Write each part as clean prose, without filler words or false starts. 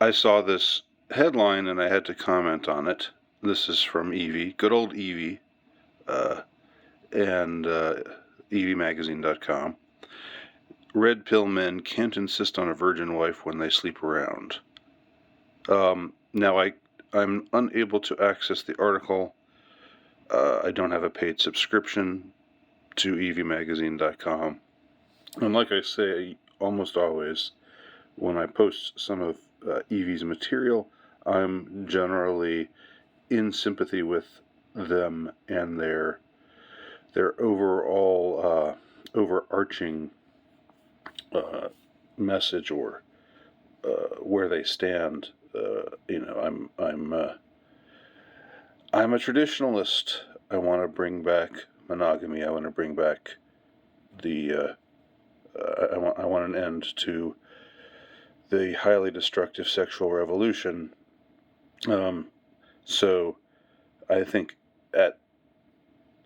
I saw this headline and I had to comment on it. This is from Evie, good old Evie, and EvieMagazine.com. Red pill men can't insist on a virgin wife when they sleep around. Now I'm unable to access the article. I don't have a paid subscription to EvieMagazine.com. And like I say almost always, when I post some of Evie's material, I'm generally in sympathy with them and their overall overarching message, or where they stand. I'm a traditionalist. I want to bring back monogamy. I want to bring back the I want an end to the highly destructive sexual revolution. So I think at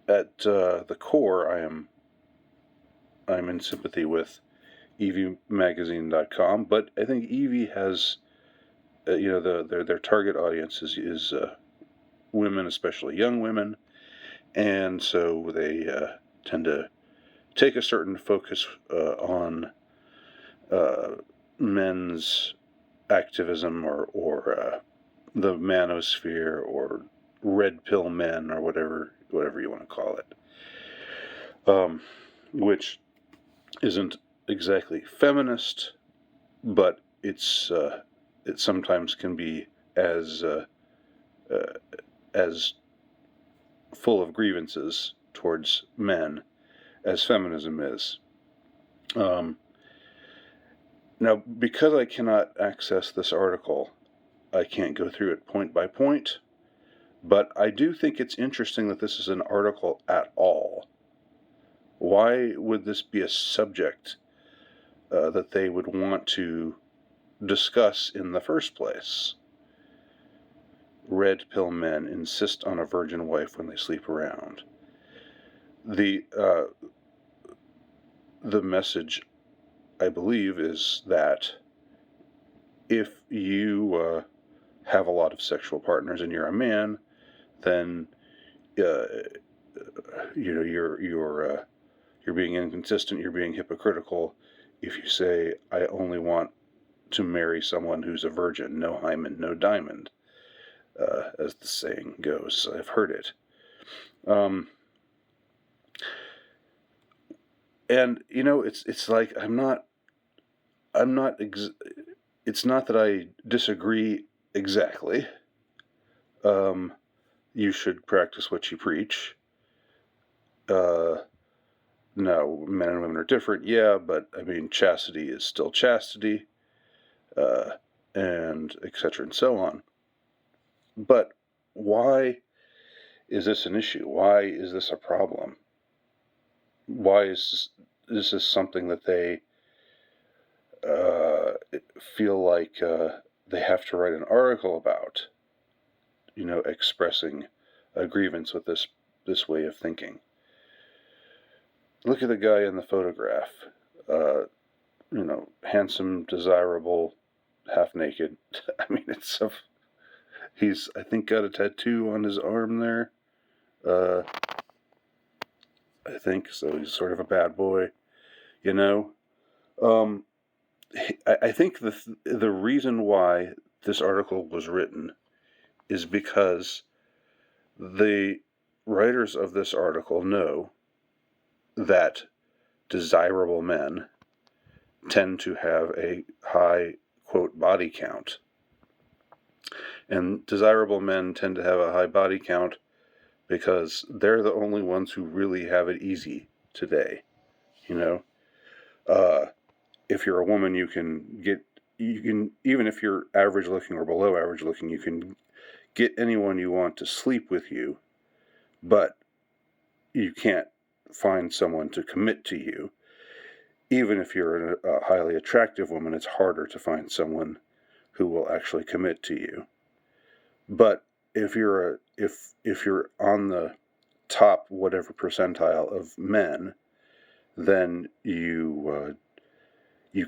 the core, I'm in sympathy with EvieMagazine.com, but I think Evie has, their target audience is women, especially young women, and so they tend to take a certain focus on men's activism, or the manosphere, or red pill men, or whatever you want to call it, which isn't exactly feminist, but it sometimes can be as as full of grievances towards men as feminism is. Now, because I cannot access this article, I can't go through it point by point, but I do think it's interesting that this is an article at all. Why would this be a subject that they would want to discuss in the first place? Red pill men insist on a virgin wife when they sleep around. The message, I believe, is that if you have a lot of sexual partners and you're a man, then you're being inconsistent. You're being hypocritical if you say, I only want to marry someone who's a virgin, no hymen, no diamond, as the saying goes. I've heard it. And it's like it's not that I disagree exactly. You should practice what you preach. No, men and women are different, yeah, but I mean, chastity is still chastity, and etc. and so on. But why is this an issue? Why is this a problem? Why is this something that they feel like they have to write an article about? Expressing a grievance with this way of thinking. Look at the guy in the photograph. Handsome, desirable, half naked. I mean, he's, I think, got a tattoo on his arm there. I think so. He's sort of a bad boy, I think the reason why this article was written is because the writers of this article know that desirable men tend to have a high, quote, body count. And desirable men tend to have a high body count because they're the only ones who really have it easy today. If you're a woman, you can, even if you're average looking or below average looking, you can get anyone you want to sleep with you, but you can't find someone to commit to you. Even if you're a highly attractive woman, it's harder to find someone who will actually commit to you. But if you're on the top whatever percentile of men, then you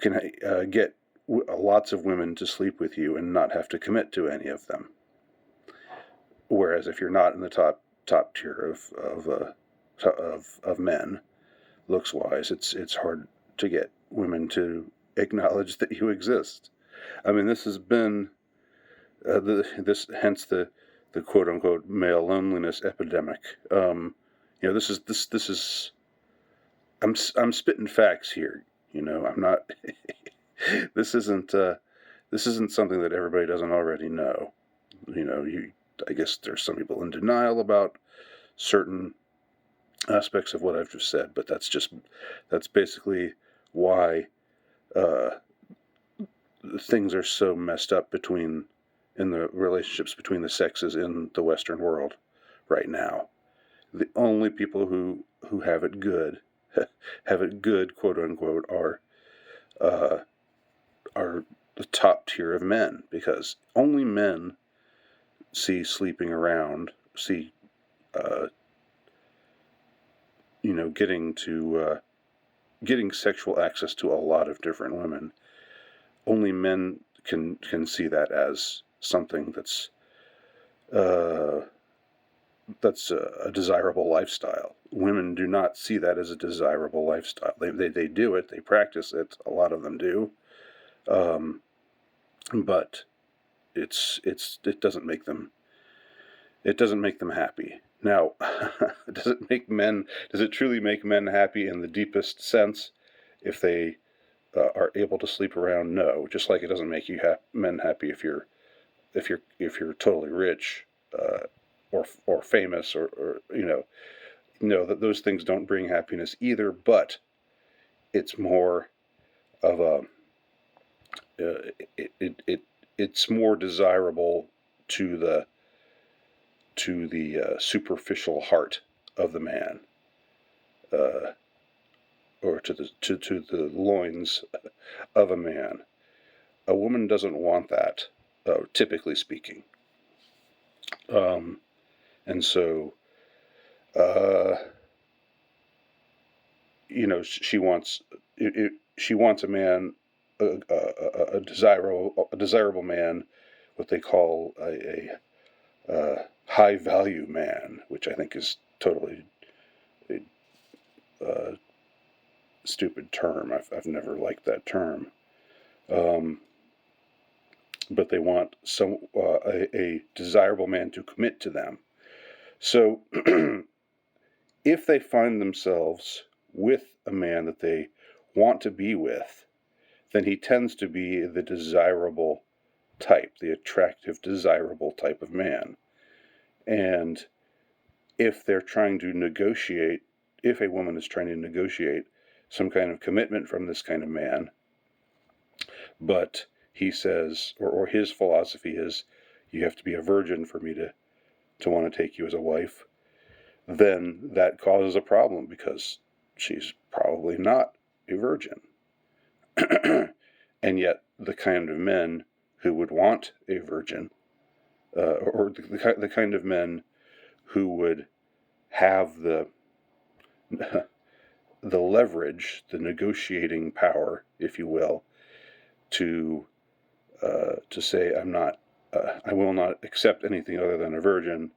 can get lots of women to sleep with you and not have to commit to any of them. Whereas if you're not in the top tier of men, looks wise, it's hard to get women to acknowledge that you exist. I mean, this has been hence the quote unquote male loneliness epidemic. This is I'm spitting facts here. I'm not. this isn't something that everybody doesn't already know. I guess there's some people in denial about certain aspects of what I've just said, but that's basically why things are so messed up in the relationships between the sexes in the Western world right now. The only people who have it good, quote unquote, are the top tier of men, because only men see sleeping around, see getting sexual access to a lot of different women. Only men can see that as something that's a desirable lifestyle. Women do not see that as a desirable lifestyle. They do it, they practice it. A lot of them do, but it doesn't make them happy. Now, does it truly make men happy in the deepest sense if they are able to sleep around? No, just like it doesn't make men happy if you're totally rich or famous or that those things don't bring happiness either. But it's more of a it's more desirable to the superficial heart of the man, or to the loins of a man. A woman doesn't want that, typically speaking, and so she wants a man, a desirable man, what they call a high value man, which I think is totally a stupid term. I've never liked that term. But they want a desirable man to commit to them. So if they find themselves with a man that they want to be with, then he tends to be the desirable type, the attractive, desirable type of man. And if they're trying to negotiate, if a woman is trying to negotiate some kind of commitment from this kind of man, but he says, or his philosophy is, you have to be a virgin for me to want to take you as a wife, then that causes a problem, because she's probably not a virgin. And yet the kind of men who would want a virgin, or the kind of men who would have the leverage, the negotiating power, if you will, to say, I will not accept anything other than a virgin.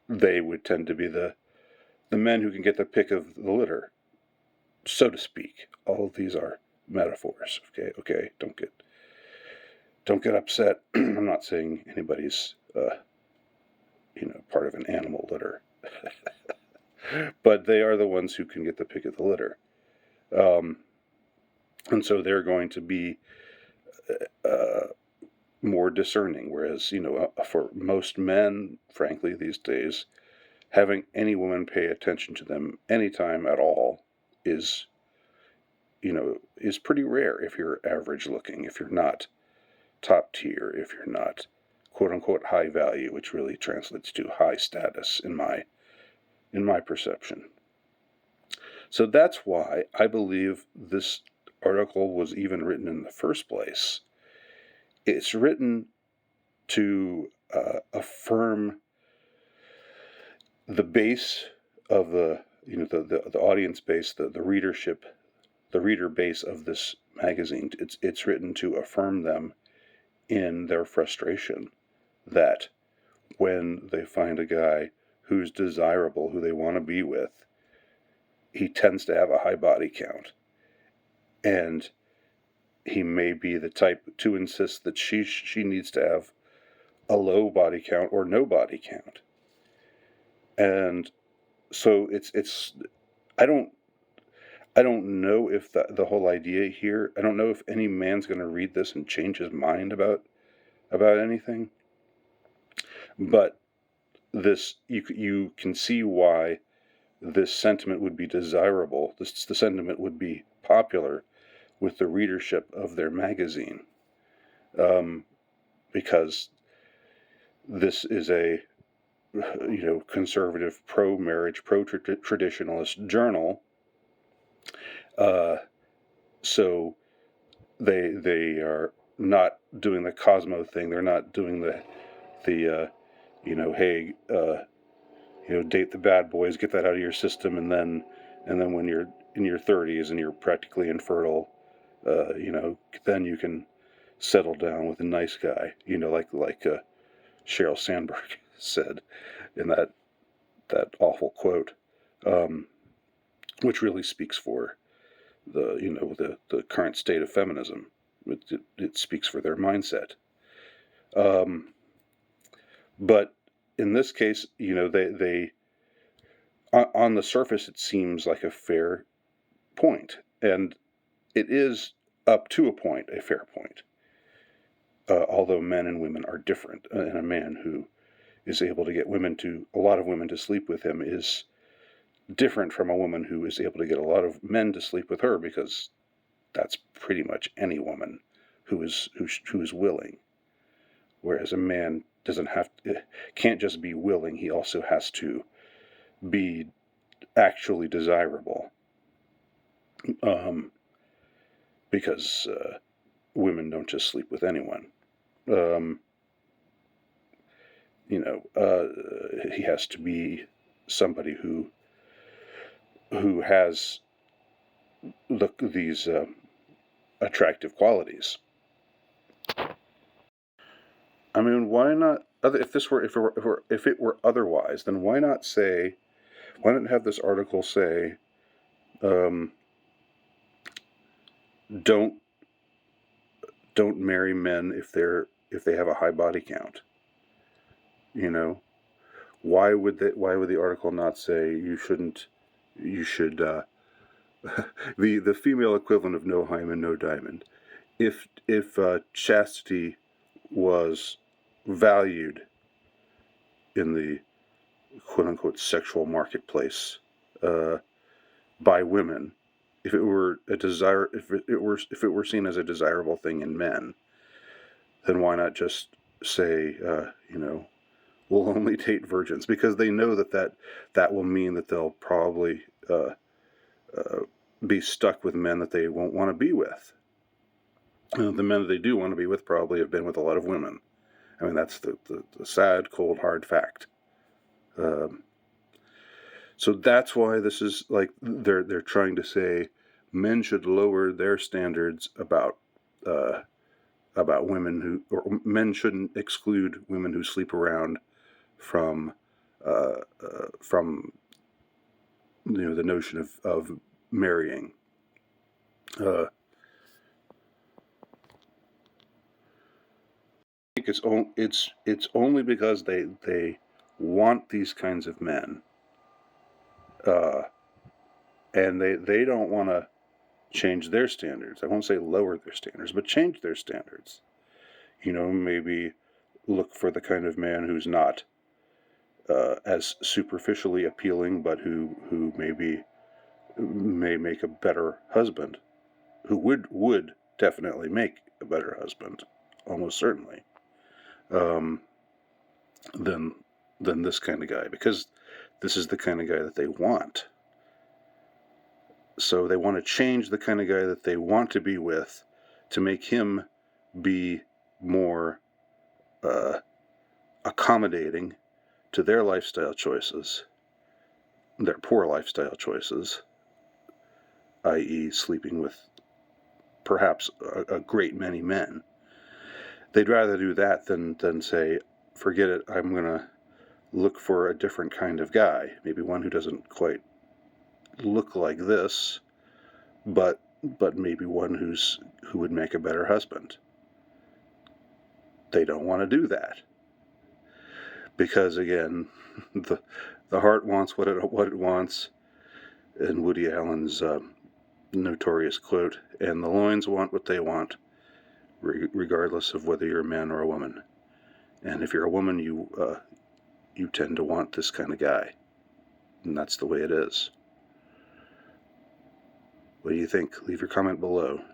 They would tend to be the men who can get the pick of the litter, so to speak. All of these are metaphors. Okay. Don't get upset. I'm not saying anybody's part of an animal litter, but they are the ones who can get the pick of the litter, and so they're going to be more discerning. Whereas for most men, frankly, these days, having any woman pay attention to them anytime at all is pretty rare. If you're average looking, if you're not top tier, if you're not quote unquote high value, which really translates to high status in my perception. So that's why I believe this article was even written in the first place. It's written to affirm the base of the audience base, the readership, the reader base of this magazine. It's written to affirm them in their frustration that when they find a guy who's desirable, who they want to be with, he tends to have a high body count. And he may be the type to insist that she needs to have a low body count or no body count. And so it's I don't know if the whole idea here, I don't know if any man's going to read this and change his mind about anything. But this, you can see why this sentiment would be desirable. The sentiment would be popular with the readership of their magazine, because this is a conservative, pro-marriage, pro-traditionalist journal. So they are not doing the Cosmo thing. They're not doing the hey, date the bad boys, get that out of your system, and then when you're in your 30s and you're practically infertile, then you can settle down with a nice guy, like Sheryl Sandberg said in that awful quote, which really speaks for the current state of feminism. It speaks for their mindset. But in this case, they on the surface it seems like a fair point, and it is up to a point a fair point. Although men and women are different, and a man who is able to get a lot of women to sleep with him is different from a woman who is able to get a lot of men to sleep with her, because that's pretty much any woman who is willing. Whereas a man can't just be willing, he also has to be actually desirable. Because women don't just sleep with anyone. He has to be somebody who has these attractive qualities. I mean, why not? If it were otherwise, then why not have this article say, don't marry men if they have a high body count? Why would the article not say you should the female equivalent of no hymen, no diamond? If chastity was valued in the quote unquote sexual marketplace by women, if it were seen as a desirable thing in men, then why not just say we'll only date virgins? Because they know that will mean that they'll probably be stuck with men that they won't want to be with. The men that they do want to be with probably have been with a lot of women. I mean, that's the sad, cold, hard fact. So that's why this is like they're trying to say men should lower their standards about women or men shouldn't exclude women who sleep around from the notion of marrying. I think it's only because they want these kinds of men, and they don't want to change their standards. I won't say lower their standards, but change their standards. Maybe look for the kind of man who's not as superficially appealing, but who may make a better husband, who would definitely make a better husband, almost certainly, than this kind of guy, because this is the kind of guy that they want. So they want to change the kind of guy that they want to be with to make him be more accommodating to their lifestyle choices, their poor lifestyle choices, i.e., sleeping with perhaps a great many men. They'd rather do that than say, forget it, I'm going to look for a different kind of guy, maybe one who doesn't quite look like this, but maybe one who would make a better husband. They don't want to do that because, again, the heart wants what it wants, in Woody Allen's notorious quote, and the loins want what they want, regardless of whether you're a man or a woman. And if you're a woman, you tend to want this kind of guy, and that's the way it is. What do you think? Leave your comment below.